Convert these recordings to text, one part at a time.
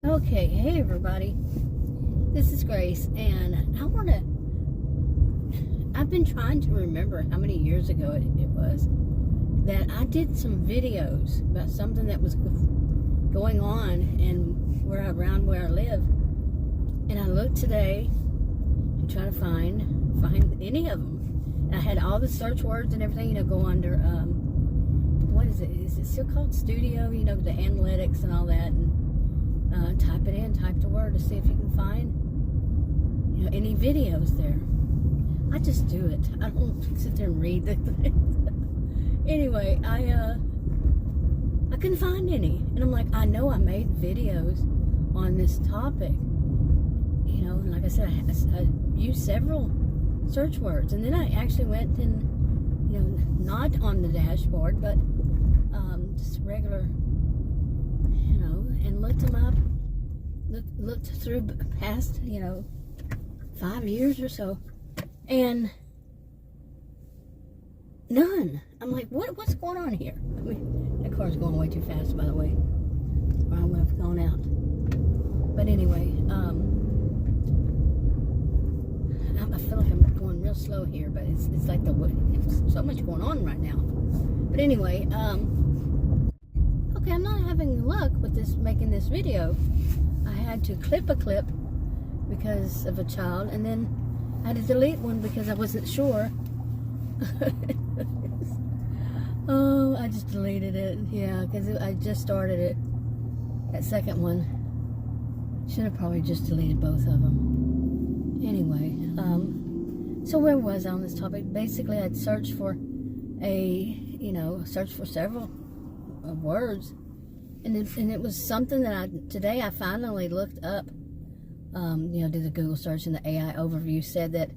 Okay, hey everybody. This is Grace, and I've been trying to remember how many years ago it was that I did some videos about something that was going on around where I live. And I looked today to try to find any of them. And I had all the search words and everything, go under, what is it? Is it still called Studio? The analytics and all that. And type it in, type the word to see if you can find, any videos there. I just do it. I don't sit there and read the things. Anyway, I couldn't find any. And I'm like, I know I made videos on this topic. And like I said, I used several search words. And then I actually went and, not on the dashboard, but just regular, and looked them up, looked through past, 5 years or so, and none. I'm like, what's going on here? That car's going way too fast, by the way, or I would have gone out. But anyway, I feel like I'm going real slow here, but it's like it's so much going on right now. But anyway, okay, I'm not having luck with making this video. I had to clip a clip because of a child, and then I had to delete one because I wasn't sure. Oh, I just deleted it. Yeah, because I just started it. That second one. Should have probably just deleted both of them. Anyway, so where was I on this topic? Basically, I'd searched for searched for several words, and it was something that today I finally looked up. Did the Google search, and the AI overview said that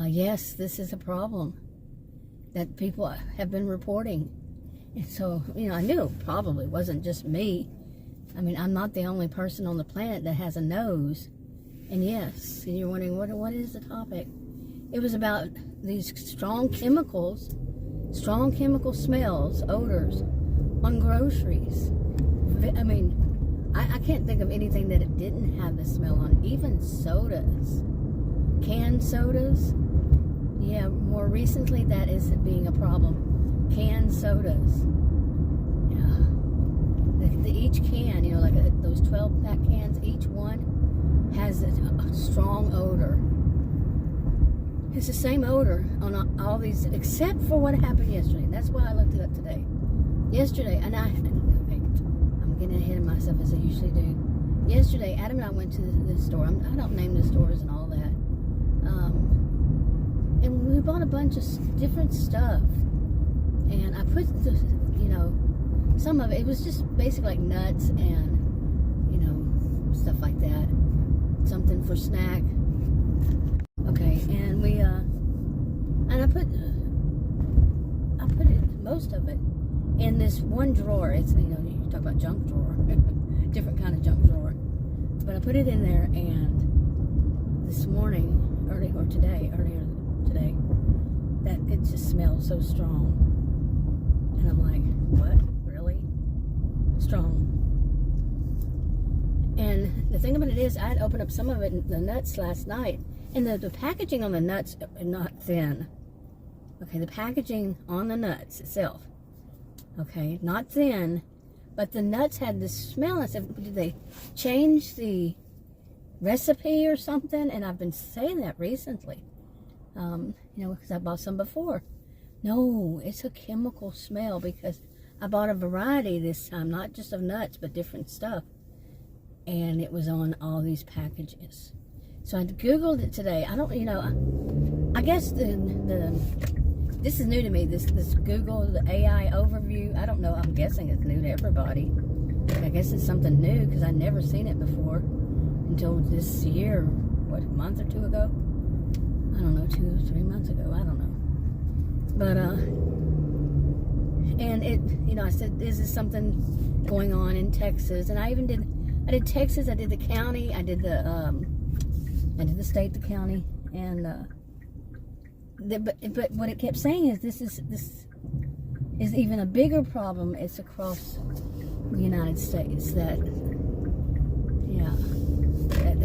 yes, this is a problem that people have been reporting. And so I knew it probably wasn't just me. I mean, I'm not the only person on the planet that has a nose. And yes, and you're wondering what is the topic? It was about these strong chemical smells, odors on groceries. I mean, I can't think of anything that it didn't have the smell on. Even sodas, canned sodas. Yeah, more recently that is being a problem. Canned sodas. Yeah, each can, like those 12-pack cans, each one has a strong odor. It's the same odor on all these, except for what happened yesterday. And that's why I looked it up today. Yesterday, and I'm getting ahead of myself as I usually do. Yesterday, Adam and I went to the store. I don't name the stores and all that. And we bought a bunch of different stuff. And I put some of it was just basically like nuts and, stuff like that. Something for snack. Okay, and we, and I put most of it in this one drawer. It's, you talk about junk drawer, different kind of junk drawer. But I put it in there, and this morning, earlier today, that it just smelled so strong. And I'm like, what? Really? Strong. And the thing about it is, I had opened up some of it, the nuts, last night. And the packaging on the nuts are not thin. Okay, the packaging on the nuts itself. Okay, not thin. But the nuts had this smell. I said, did they change the recipe or something? And I've been saying that recently. Because I bought some before. No, it's a chemical smell, because I bought a variety this time. Not just of nuts, but different stuff. And it was on all these packages. So I Googled it today. I don't, I guess this is new to me. This Google, the AI overview. I don't know. I'm guessing it's new to everybody. I guess it's something new, because I'd never seen it before until this year. What, a month or two ago? I don't know, 2 or 3 months ago. I don't know. But and it, I said, is this something going on in Texas? And I did Texas. I did the county. I did the state, the county, and but what it kept saying is this is even a bigger problem. It's across the United States that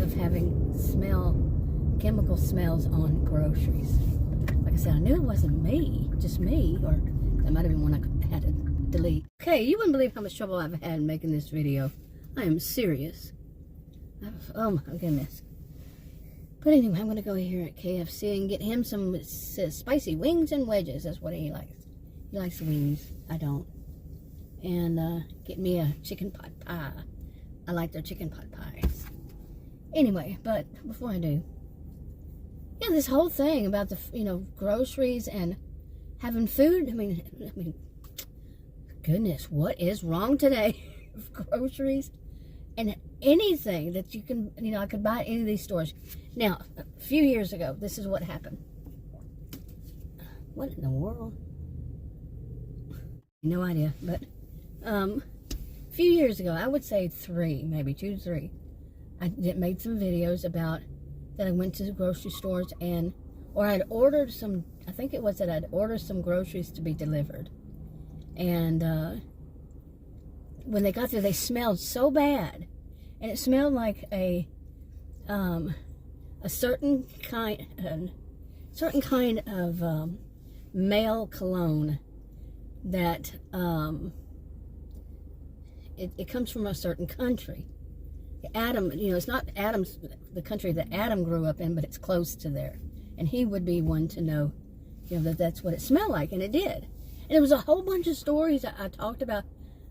of having chemical smells on groceries. Like I said, I knew it wasn't me, just me, or that might have been one I had to delete. Okay, you wouldn't believe how much trouble I've had making this video. I am serious. Oh my goodness. But anyway, I'm going to go here at KFC and get him some, it says spicy wings and wedges. That's what he likes. He likes wings. I don't. And get me a chicken pot pie. I like their chicken pot pies. Anyway, but before I do, yeah, this whole thing about the, groceries and having food. I mean, goodness, what is wrong today with groceries and anything that you can, I could buy at any of these stores. Now, a few years ago, this is what happened. What in the world? No idea, but a few years ago, I would say 2 to 3, I made some videos about that I went to the grocery stores or I'd ordered some, I think it was that I'd ordered some groceries to be delivered. And when they got there, they smelled so bad. And it smelled like a certain kind of male cologne that it comes from a certain country. Adam, it's not Adam's, the country that Adam grew up in, but it's close to there. And he would be one to know, that that's what it smelled like, and it did. And there was a whole bunch of stories I talked about,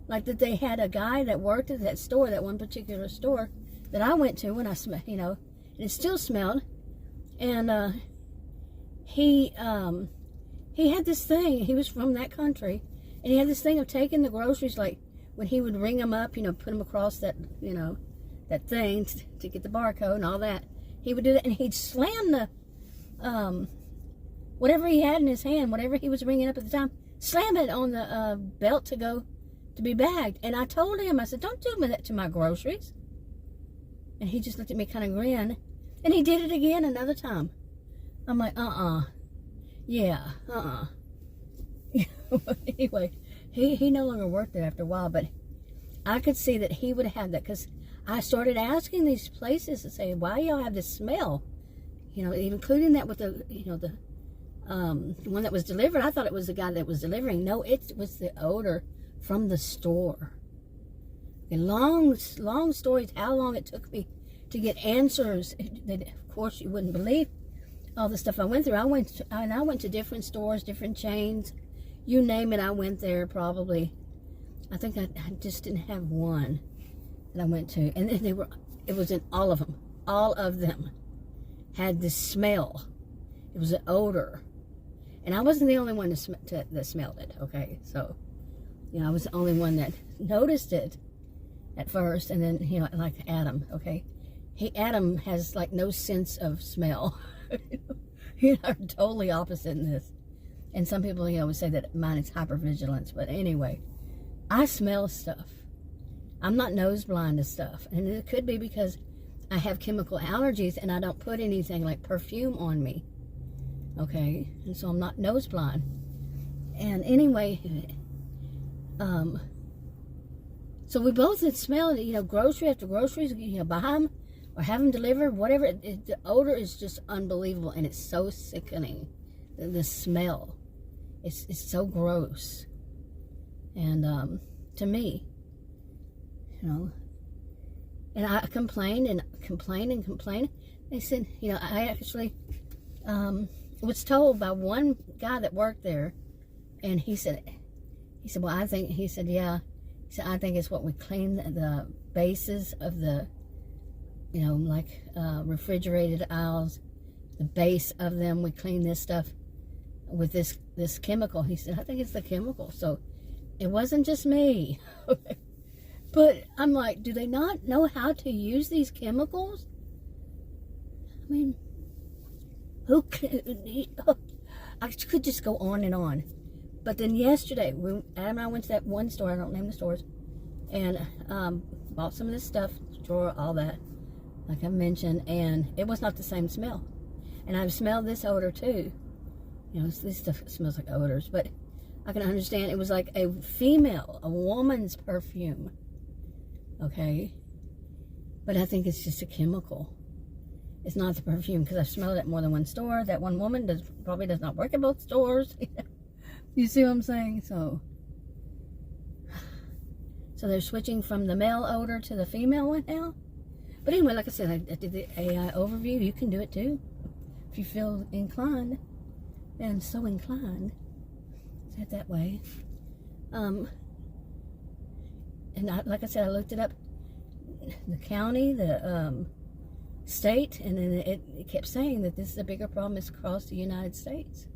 like that they had a guy that worked at that store, that one particular store that I went to when I smelled, and it still smelled. And he had this thing. He was from that country, and he had this thing of taking the groceries, like when he would ring them up, put them across that, that thing to get the barcode and all that. He would do that, and he'd slam the whatever he had in his hand, whatever he was ringing up at the time, slam it on the belt to be bagged. And I told him, I said, don't do that to my groceries. And he just looked at me kind of grin, and he did it again another time. I'm like, yeah, Anyway, he no longer worked there after a while, but I could see that he would have that, because I started asking these places to say, why y'all have this smell? Including that with the, the one that was delivered. I thought it was the guy that was delivering. No, it was the odor from the store. And long stories, how long it took me to get answers that, of course, you wouldn't believe all the stuff I went through. I went to different stores, different chains, you name it. I went there probably. I think I just didn't have one that I went to, and it was in all of them. All of them had this smell. It was an odor, and I wasn't the only one that smelled it. Okay, so I was the only one that noticed it at first, and then like Adam. Okay, Adam has like no sense of smell. Are totally opposite in this. And some people would say that mine is hypervigilance, but anyway, I smell stuff. I'm not nose blind to stuff, and it could be because I have chemical allergies and I don't put anything like perfume on me. Okay, and so I'm not nose blind. And anyway, so we both had smelled it, grocery after groceries, buy them or have them delivered, whatever. The odor is just unbelievable, and it's so sickening. The smell, it's so gross. And to me, and I complained and complained and complained. They said, I actually was told by one guy that worked there, and he said, well, I think, he said, yeah, he said, I think it's what we clean the bases of the, like refrigerated aisles, the base of them, we clean this stuff with this chemical. He said, I think it's the chemical. So it wasn't just me. But I'm like, do they not know how to use these chemicals? I mean, I could just go on and on. But then yesterday, when Adam and I went to that one store, I don't name the stores, and bought some of this stuff, drawer, all that, like I mentioned, and it was not the same smell. And I've smelled this odor too. This stuff smells like odors, but I can understand it was like a woman's perfume. Okay? But I think it's just a chemical. It's not the perfume, because I've smelled it at more than one store. That one woman probably does not work at both stores. You see what I'm saying? So they're switching from the male odor to the female one now. But anyway, like I said, I did the AI overview. You can do it too, if you feel inclined, and so inclined. Say it that way. And like I said, I looked it up. The county, the state, and then it kept saying that this is a bigger problem across the United States.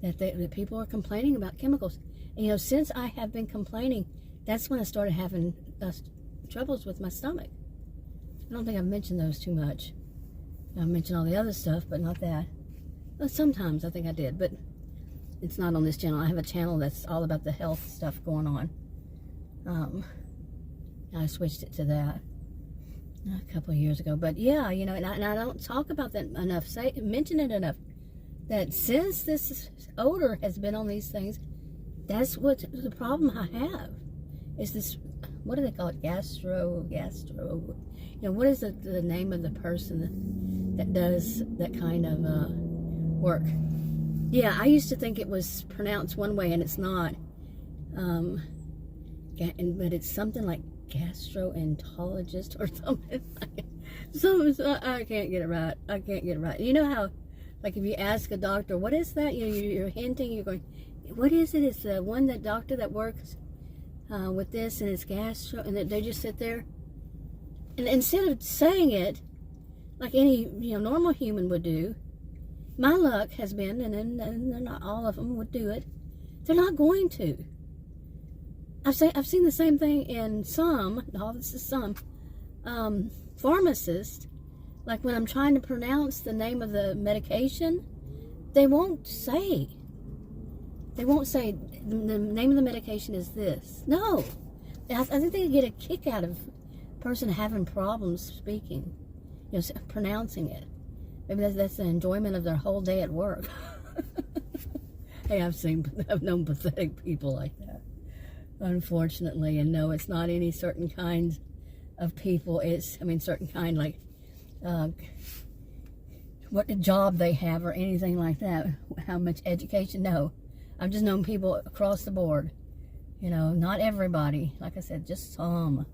That people are complaining about chemicals. And, you know, since I have been complaining, that's when I started having troubles with my stomach. I don't think I've mentioned those too much. I've mentioned all the other stuff, but not that. Well, sometimes I think I did, but it's not on this channel. I have a channel that's all about the health stuff going on. I switched it to that a couple of years ago. But yeah, you know, and I don't talk about that enough, mention it enough, that since this odor has been on these things, that's what the problem I have, is this, what do they call it, gastro, you know, what is the name of the person that does that kind of work? Yeah, I used to think it was pronounced one way, and it's not. But it's something like gastroenterologist or something. I can't get it right. I can't get it right. You know how, like, if you ask a doctor, what is that? You're hinting, you're going, what is it? It's the one that doctor that works with this, and it's gastro, and they just sit there. And instead of saying it like any, you know, normal human would do, my luck has been, and they're not all of them would do it, they're not going to. I've seen the same thing in some, all this is some, pharmacists. Like when I'm trying to pronounce the name of the medication, they won't say. They won't say the name of the medication is this. No. I think they get a kick out of a person having problems speaking, you know, pronouncing it. Maybe that's the enjoyment of their whole day at work. Hey, I've known pathetic people like that, unfortunately. And no, it's not any certain kinds of people. It's, I mean, certain kind, like what job they have or anything like that, how much education. No, I've just known people across the board, you know, not everybody, like I said, just some.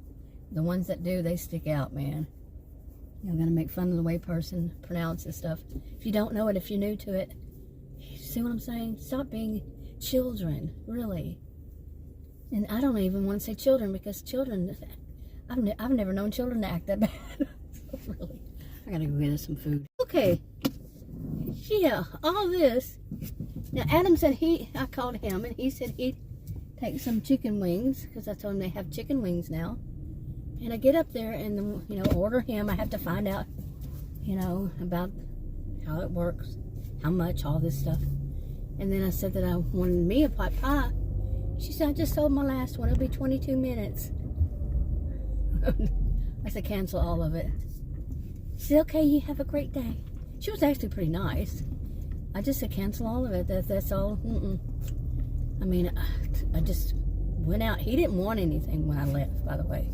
The ones that do, they stick out, man. You know, gonna make fun of the way person pronounces stuff. If you don't know it, if you're new to it, you see what I'm saying? Stop being children, really. And I don't even want to say children, because children, I've never known children to act that bad. So really, I gotta go get us some food. Okay, yeah, all this. Now Adam said I called him, and he said he'd take some chicken wings, because I told him they have chicken wings now. And I get up there and, you know, order him. I have to find out, you know, about how it works, how much, all this stuff. And then I said that I wanted me a pot pie. She said, I just sold my last one. It'll be 22 minutes. I said, cancel all of it. She said, okay, you have a great day. She was actually pretty nice. I just said, cancel all of it. That's all. I mean, I just went out. He didn't want anything when I left, by the way.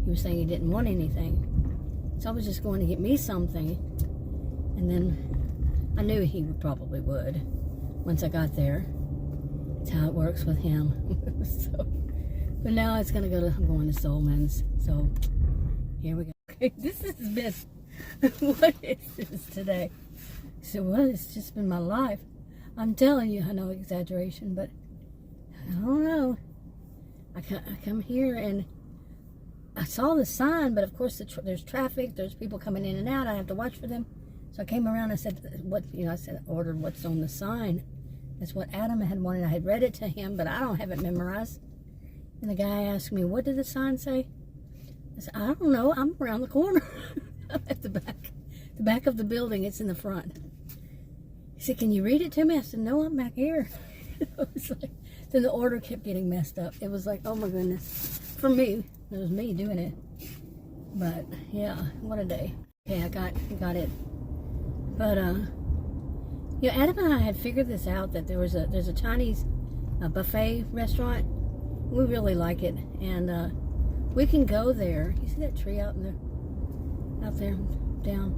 He was saying he didn't want anything. So I was just going to get me something. And then I knew he probably would once I got there. That's how it works with him. So, but now it's going to go to, I'm going to Soulman's. So here we go. Okay, this has been, what is this today? So what, it's just been my life. I'm telling you, I know exaggeration, but I don't know. I come here and I saw the sign, but of course there's traffic, there's people coming in and out. I have to watch for them. So I came around and I said, what, you know, I said, ordered what's on the sign. That's what Adam had wanted. I had read it to him, but I don't have it memorized. And the guy asked me, what did the sign say? I said, I don't know, I'm around the corner. I'm at the back of the building, it's in the front. He said, can you read it to me? I said, no, I'm back here. It was like, then the order kept getting messed up. It was like, oh my goodness. For me, it was me doing it. But yeah, what a day. Okay, I got it. But you know, Adam and I had figured this out, that there's a Chinese buffet restaurant. We really like it, and we can go there. You see that tree out in there? out there, down.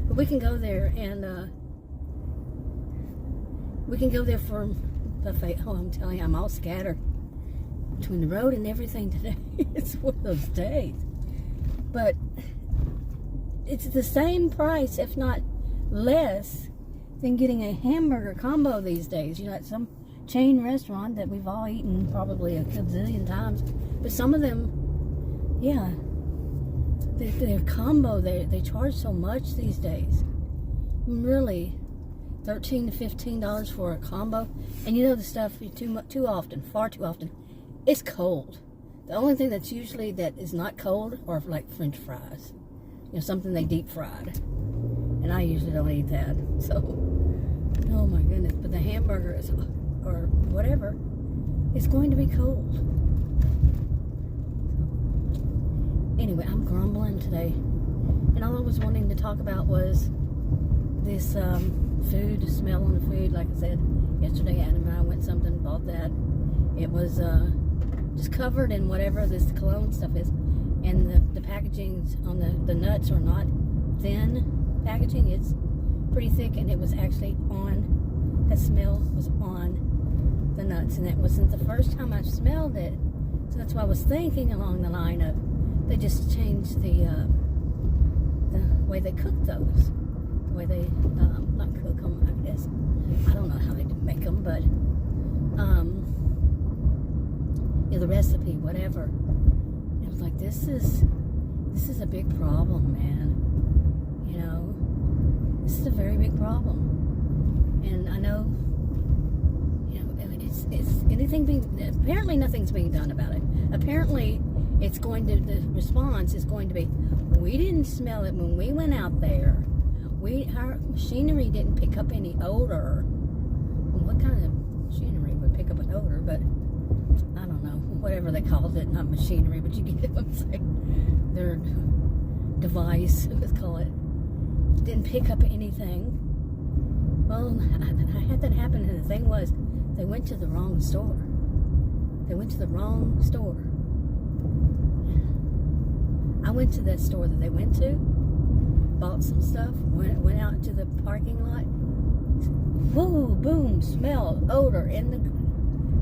But we can go there and we can go there for buffet. Oh, I'm telling you, I'm all scattered between the road and everything today. It's one of those days. But it's the same price, if not less, than getting a hamburger combo these days. You know, at some chain restaurant that we've all eaten probably a gazillion times. But some of them, yeah, their combo, they charge so much these days. Really, $13 to $15 for a combo. And you know the stuff too often, far too often, it's cold. The only thing that's usually that is not cold are like French fries. You know, something they deep fried. And I usually don't eat that. So, oh my goodness. But the hamburger is, or whatever, it's going to be cold. Anyway, I'm grumbling today. And all I was wanting to talk about was this food, smell on the food. Like I said, yesterday Adam and I went something, bought that. It was just covered in whatever this cologne stuff is. And the packaging on the nuts are not thin packaging. It's pretty thick, and it was actually on, the smell was on the nuts. And it wasn't the first time I smelled it. So that's why I was thinking along the line of, they just changed the way they cook those. The way they, not cook them, I guess. I don't know how they make them, but, yeah, the recipe, whatever. It was like, this is a big problem, man. You know, this is a very big problem. And I know, you know, it's anything being, apparently nothing's being done about it. Apparently, it's going to, the response is going to be, we didn't smell it when we went out there. Our machinery didn't pick up any odor. Well, what kind of machinery would pick up an odor? But I don't know, whatever they called it, not machinery, but you get what I'm saying. Their device, let's call it, didn't pick up anything. Well, I had that happen, and the thing was, they went to the wrong store. They went to the wrong store. I went to that store that they went to, bought some stuff, went out to the parking lot. Whoa, boom, smell, odor in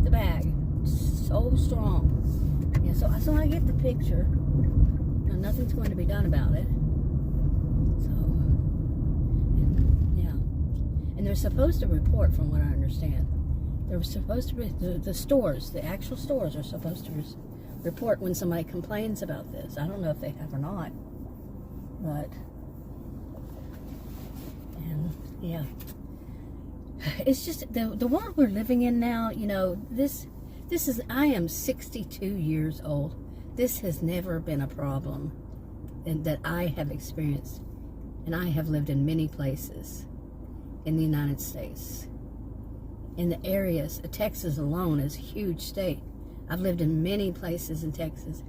the bag. So strong. Yeah, so I get the picture. Now, nothing's going to be done about it. So, yeah. And they're supposed to report, from what I understand. They're supposed to be, the stores, the actual stores are supposed to report when somebody complains about this. I don't know if they have or not. But, and, yeah. It's just, the world we're living in now, you know, this is, I am 62 years old. This has never been a problem that I have experienced. And I have lived in many places in the United States. In the areas, Texas alone is a huge state. I've lived in many places in Texas.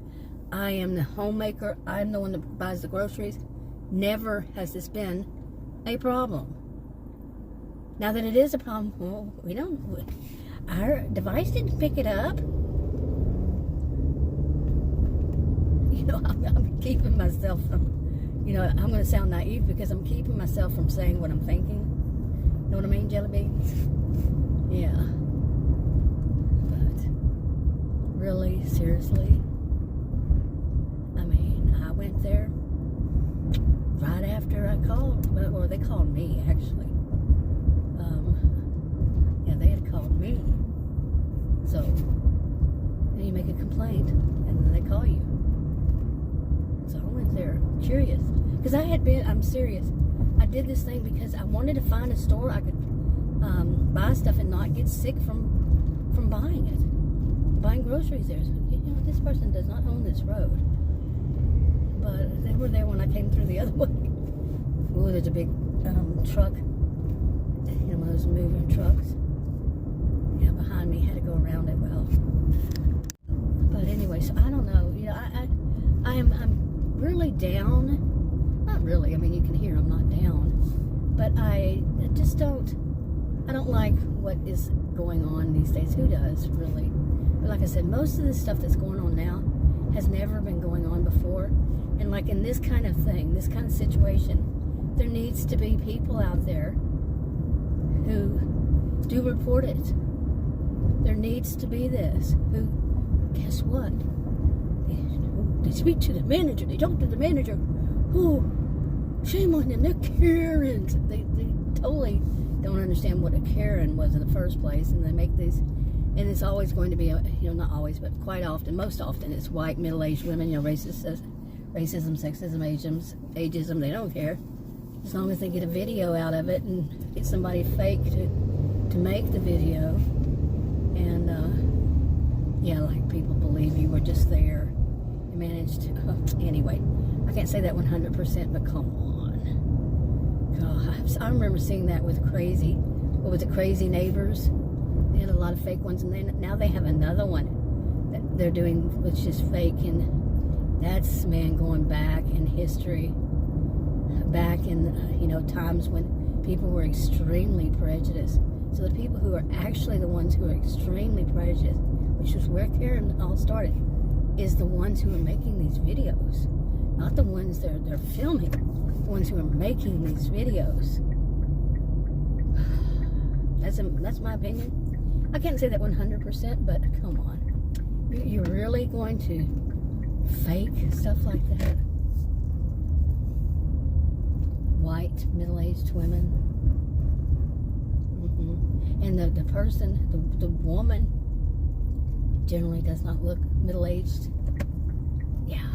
I am the homemaker. I'm the one that buys the groceries. Never has this been a problem. Now that it is a problem, well, we don't, our device didn't pick it up. You know, I'm keeping myself from, you know, I'm going to sound naive because I'm keeping myself from saying what I'm thinking. Know what I mean, jelly beans? Yeah. But, really, seriously, I mean, I went there right after I called, or they called me, actually. Yeah, they had called me. So, then you make a complaint, and then they call you. So I went there, curious. Because I'm serious. I did this thing because I wanted to find a store I could buy stuff and not get sick from buying it. Buying groceries there. So, you know, this person does not own this road. But they were there when I came through the other way. Oh, there's a big truck. You know, one of those moving trucks. Yeah, behind me, had to go around it. Well, but anyway, so I don't know. You know, I'm really down. Not really. I mean, you can hear I'm not down, but I just don't. I don't like what is going on these days. Who does, really? But like I said, most of the stuff that's going on now has never been going on before. And like in this kind of thing, this kind of situation, there needs to be people out there who do report it. There needs to be this. Who, guess what? They speak to the manager. They talk to the manager. Oh, shame on them. They're Karens. They totally don't understand what a Karen was in the first place, and they make these. And it's always going to be, not always, but quite often, most often, it's white middle-aged women. Racism, sexism, ageism. They don't care as long as they get a video out of it and get somebody fake to make the video. And like people believe you were just there. You managed to. Anyway, I can't say that 100%, but come on. God, I remember seeing that with Crazy. What was it, Crazy Neighbors? They had a lot of fake ones, and now they have another one that they're doing, which is fake, and that's, man, going back in history, back in times when people were extremely prejudiced. So the people who are actually the ones who are extremely prejudiced, which is where Karen all started, is the ones who are making these videos, not the ones they're filming, the ones who are making these videos. That's my opinion. I can't say that 100%, but come on. You're really going to fake stuff like that? White, middle-aged women. And the person, the woman, generally does not look middle-aged. Yeah.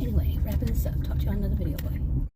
Anyway, wrapping this up. Talk to you on another video. Bye.